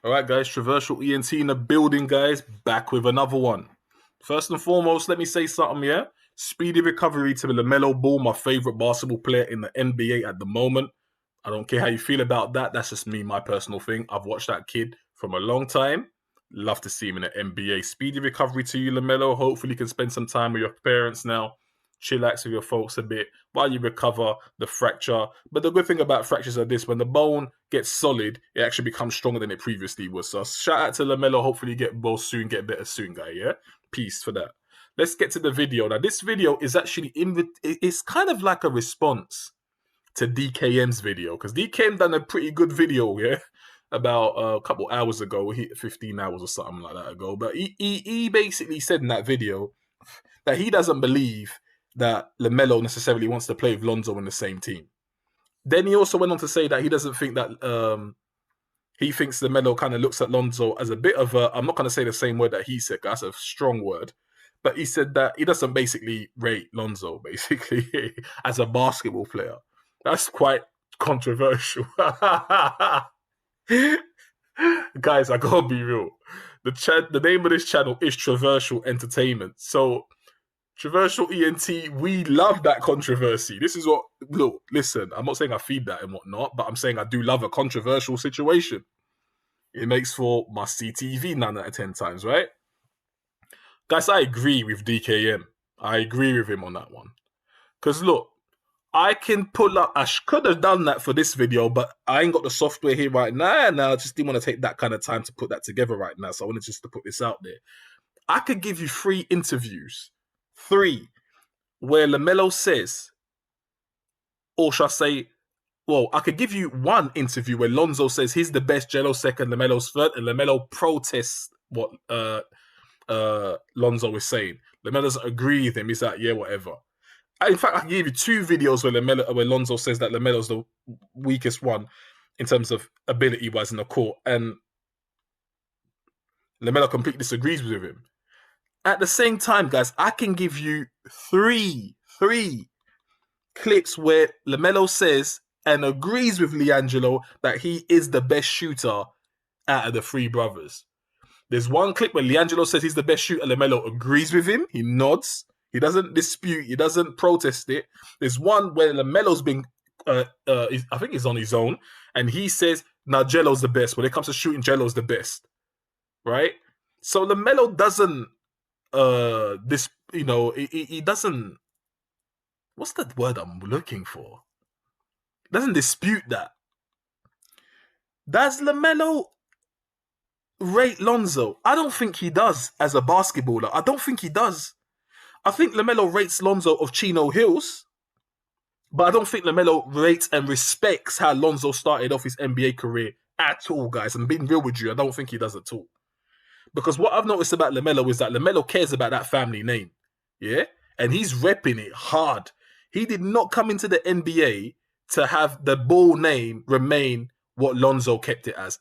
All right, guys, Traversal ENT in the building, guys. Back with another one. First and foremost, let me say something, yeah? Speedy recovery to LaMelo Ball, my favorite basketball player in the NBA at the moment. I don't care how you feel about that. That's just me, my personal thing. I've watched that kid from a long time. Love to see him in the NBA. Speedy recovery to you, LaMelo. Hopefully you can spend some time with your parents now. Chillax with your folks a bit while you recover the fracture. But the good thing about fractures are this: when the bone gets solid, it actually becomes stronger than it previously was. So shout out to LaMelo. Hopefully you get well soon, get better soon, guy. Yeah, peace for that. Let's get to the video. Now, this video is actually it's kind of like a response to DKM's video, because DKM done a pretty good video, yeah, about a couple hours ago, 15 hours or something like that ago. But he basically said in that video that he doesn't believe that LaMelo necessarily wants to play with Lonzo in the same team. Then he also went on to say that he doesn't think that he thinks LaMelo kind of looks at Lonzo as a bit of a, I'm not going to say the same word that he said, that's a strong word, but he said that he doesn't basically rate Lonzo, basically, as a basketball player. That's quite controversial. Guys, I gotta be real. The name of this channel is Traversal Entertainment. So, Traversal ENT, we love that controversy. This is what, look, listen, I'm not saying I feed that and whatnot, but I'm saying I do love a controversial situation. It makes for must-see TV 9 out of 10 times, right? Guys, I agree with DKM. I agree with him on that one. Because look, I can pull up, I could have done that for this video, but I ain't got the software here right now, and I just didn't want to take that kind of time to put that together right now, so I wanted just to put this out there. I could give you 3 interviews. 3, where LaMelo says, or shall I say, well, I could give you 1 interview where Lonzo says he's the best, Jello's second, LaMelo's third, and LaMelo protests what Lonzo is saying. LaMelo doesn't agree with him. He's like, yeah, whatever. In fact, I can give you 2 videos where Lonzo says that LaMelo's the weakest one in terms of ability-wise in the court, and LaMelo completely disagrees with him. At the same time, guys, I can give you 3 clips where LaMelo says and agrees with LiAngelo that he is the best shooter out of the 3 brothers. There's 1 clip where LiAngelo says he's the best shooter. LaMelo agrees with him. He nods. He doesn't dispute. He doesn't protest it. There's 1 where LaMelo's been, I think he's on his own, and he says, "Now Jello's the best. When it comes to shooting, Jello's the best." Right? So LaMelo doesn't, he doesn't. What's the word I'm looking for? Doesn't dispute that. Does LaMelo rate Lonzo? I don't think he does as a basketballer. I don't think he does. I think LaMelo rates Lonzo of Chino Hills, but I don't think LaMelo rates and respects how Lonzo started off his NBA career at all, guys. I'm being real with you. I don't think he does at all. Because what I've noticed about LaMelo is that LaMelo cares about that family name, yeah? And he's repping it hard. He did not come into the NBA to have the Ball name remain what Lonzo kept it as.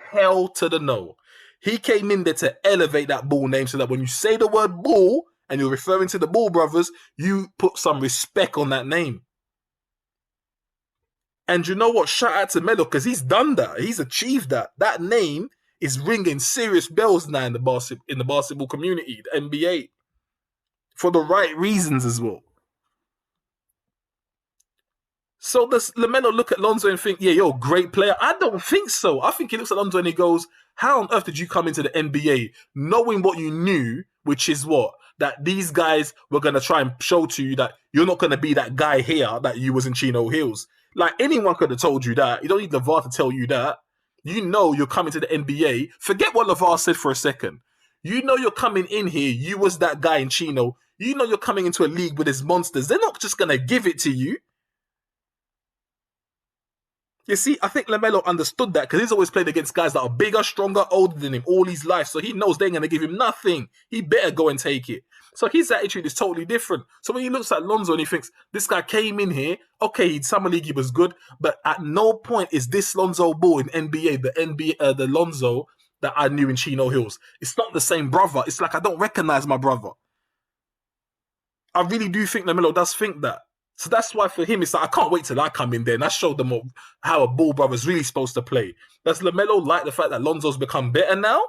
Hell to the no. He came in there to elevate that Ball name so that when you say the word Ball, and you're referring to the Ball brothers, you put some respect on that name. And you know what? Shout out to Melo, because he's done that. He's achieved that. That name is ringing serious bells now in the basketball community, the NBA, for the right reasons as well. So does LaMelo look at Lonzo and think, yeah, you're a great player? I don't think so. I think he looks at Lonzo and he goes, how on earth did you come into the NBA knowing what you knew, which is what? That these guys were going to try and show to you that you're not going to be that guy here that you was in Chino Hills. Like, anyone could have told you that. You don't need LeVar to tell you that. You know you're coming to the NBA. Forget what LeVar said for a second. You know you're coming in here. You was that guy in Chino. You know you're coming into a league with his monsters. They're not just going to give it to you. You see, I think LaMelo understood that because he's always played against guys that are bigger, stronger, older than him all his life. So he knows they ain't going to give him nothing. He better go and take it. So his attitude is totally different. So when he looks at Lonzo and he thinks, this guy came in here, okay, in summer league he was good, but at no point is this Lonzo Ball in NBA, the Lonzo that I knew in Chino Hills. It's not the same brother. It's like I don't recognize my brother. I really do think LaMelo does think that. So that's why for him, it's like, I can't wait till I come in there and I show them how a ball brother's really supposed to play. Does LaMelo like the fact that Lonzo's become better now?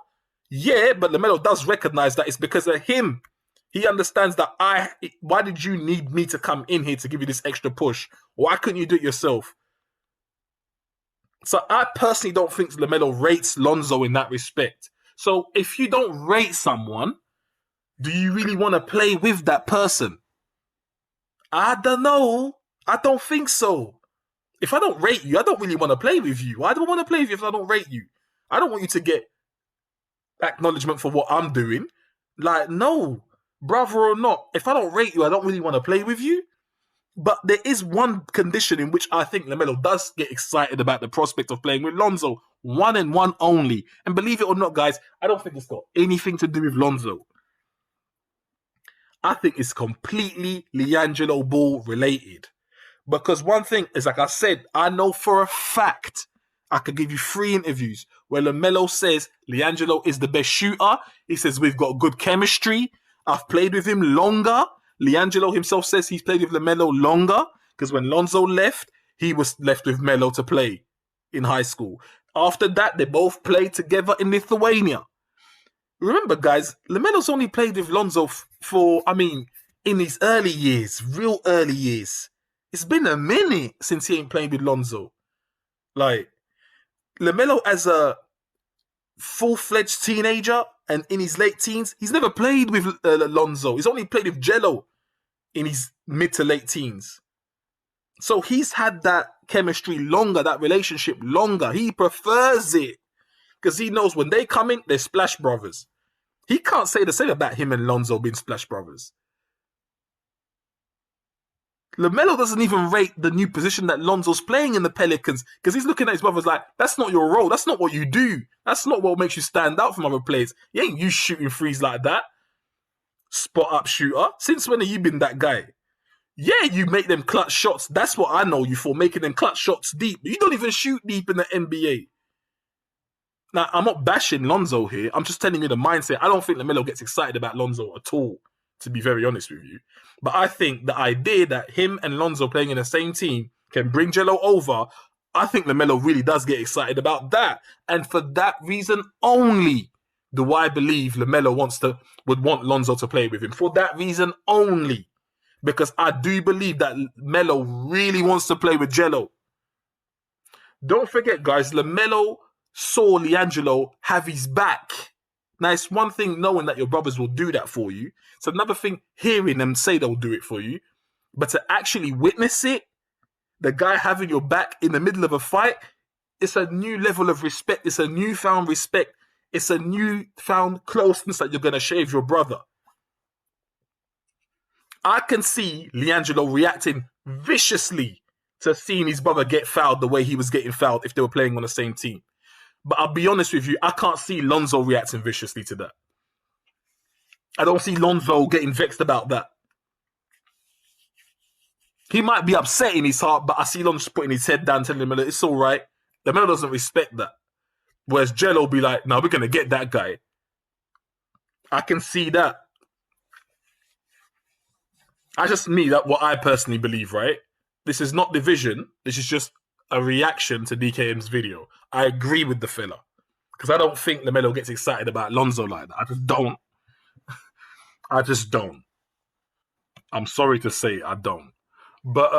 Yeah, but LaMelo does recognize that it's because of him. He understands that why did you need me to come in here to give you this extra push? Why couldn't you do it yourself? So I personally don't think LaMelo rates Lonzo in that respect. So if you don't rate someone, do you really want to play with that person? I don't know. I don't think so. If I don't rate you, I don't really want to play with you. Why do I want to play with you if I don't rate you? I don't want you to get acknowledgement for what I'm doing. Like, no, brother or not. If I don't rate you, I don't really want to play with you. But there is one condition in which I think LaMelo does get excited about the prospect of playing with Lonzo. One and one only. And believe it or not, guys, I don't think it's got anything to do with Lonzo. I think it's completely LiAngelo Ball related. Because one thing is, like I said, I know for a fact, I could give you 3 interviews where LaMelo says LiAngelo is the best shooter. He says we've got good chemistry. I've played with him longer. LiAngelo himself says he's played with LaMelo longer because when Lonzo left, he was left with Melo to play in high school. After that, they both played together in Lithuania. Remember, guys, LaMelo's only played with Lonzo in his early years, real early years. It's been a minute since he ain't played with Lonzo. Like, LaMelo as a full-fledged teenager and in his late teens, he's never played with Lonzo. He's only played with Jello in his mid to late teens. So he's had that chemistry longer, that relationship longer. He prefers it because he knows when they come in, they're Splash Brothers. He can't say the same about him and Lonzo being Splash Brothers. LaMelo doesn't even rate the new position that Lonzo's playing in the Pelicans because he's looking at his brothers like, that's not your role. That's not what you do. That's not what makes you stand out from other players. You ain't used shooting threes like that. Spot-up shooter. Since when have you been that guy? Yeah, you make them clutch shots. That's what I know you for, making them clutch shots deep. You don't even shoot deep in the NBA. Now, I'm not bashing Lonzo here. I'm just telling you the mindset. I don't think LaMelo gets excited about Lonzo at all, to be very honest with you. But I think the idea that him and Lonzo playing in the same team can bring Jello over, I think LaMelo really does get excited about that. And for that reason only do I believe LaMelo would want Lonzo to play with him. For that reason only. Because I do believe that Melo really wants to play with Jello. Don't forget, guys, LaMelo saw LiAngelo have his back. Now, it's one thing knowing that your brothers will do that for you. It's another thing hearing them say they'll do it for you. But to actually witness it, the guy having your back in the middle of a fight, it's a new level of respect. It's a newfound respect. It's a newfound closeness that you're going to share with your brother. I can see LiAngelo reacting viciously to seeing his brother get fouled the way he was getting fouled if they were playing on the same team. But I'll be honest with you, I can't see Lonzo reacting viciously to that. I don't see Lonzo getting vexed about that. He might be upset in his heart, but I see Lonzo putting his head down, telling him it's all right. The man doesn't respect that. Whereas Jello will be like, no, we're going to get that guy. I can see that. That's what I personally believe, right? This is not division. This is just a reaction to DKM's video. I agree with the fella. Because I don't think LaMelo gets excited about Lonzo like that. I just don't. I'm sorry to say I don't. But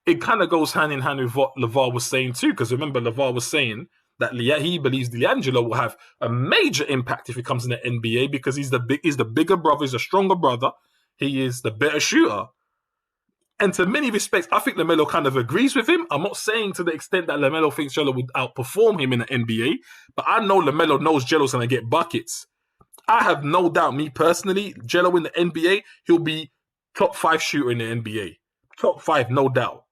it kind of goes hand in hand with what LeVar was saying too. Because remember, LeVar was saying that he believes LiAngelo will have a major impact if he comes in the NBA because he's the bigger brother, he's a stronger brother. He is the better shooter. And to many respects, I think LaMelo kind of agrees with him. I'm not saying to the extent that LaMelo thinks Jello would outperform him in the NBA, but I know LaMelo knows Jello's going to get buckets. I have no doubt, me personally, Jello in the NBA, he'll be top 5 shooter in the NBA. Top 5, no doubt.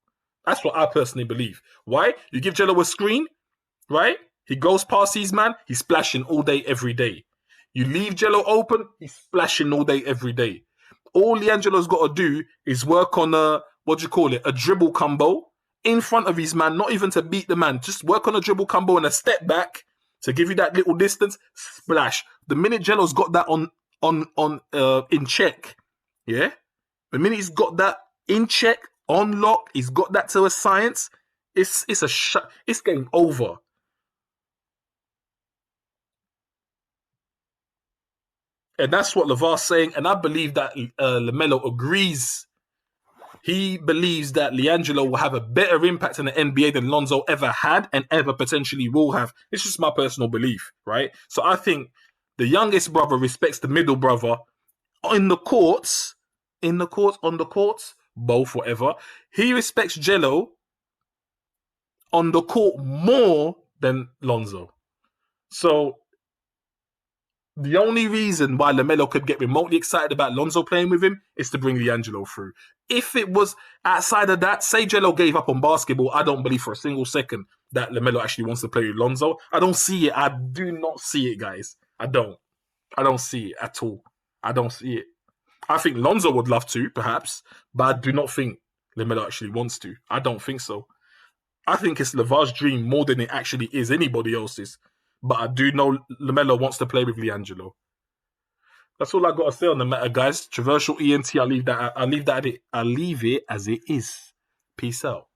That's what I personally believe. Why? You give Jello a screen, right? He goes past his man, he's splashing all day, every day. You leave Jello open, he's splashing all day, every day. All LiAngelo's got to do is work on a dribble combo in front of his man, not even to beat the man. Just work on a dribble combo and a step back to give you that little distance, splash. The minute Jello's got that in check, yeah? The minute he's got that in check, on lock. He's got that to a science. It's It's game over. And that's what LeVar's saying. And I believe that LaMelo agrees. He believes that LiAngelo will have a better impact in the NBA than Lonzo ever had and ever potentially will have. It's just my personal belief, right? So I think the youngest brother respects the middle brother in the courts, on the courts, both, whatever. He respects Jello on the court more than Lonzo. So the only reason why LaMelo could get remotely excited about Lonzo playing with him is to bring LiAngelo through. If it was outside of that, say Jello gave up on basketball, I don't believe for a single second that LaMelo actually wants to play with Lonzo. I don't see it. I do not see it, guys. I don't see it at all. I don't see it. I think Lonzo would love to, perhaps, but I do not think LaMelo actually wants to. I don't think so. I think it's LeVar's dream more than it actually is anybody else's. But I do know LaMelo wants to play with LiAngelo. That's all I got to say on the matter, guys. Controversial ENT. I'll leave it as it is. Peace out.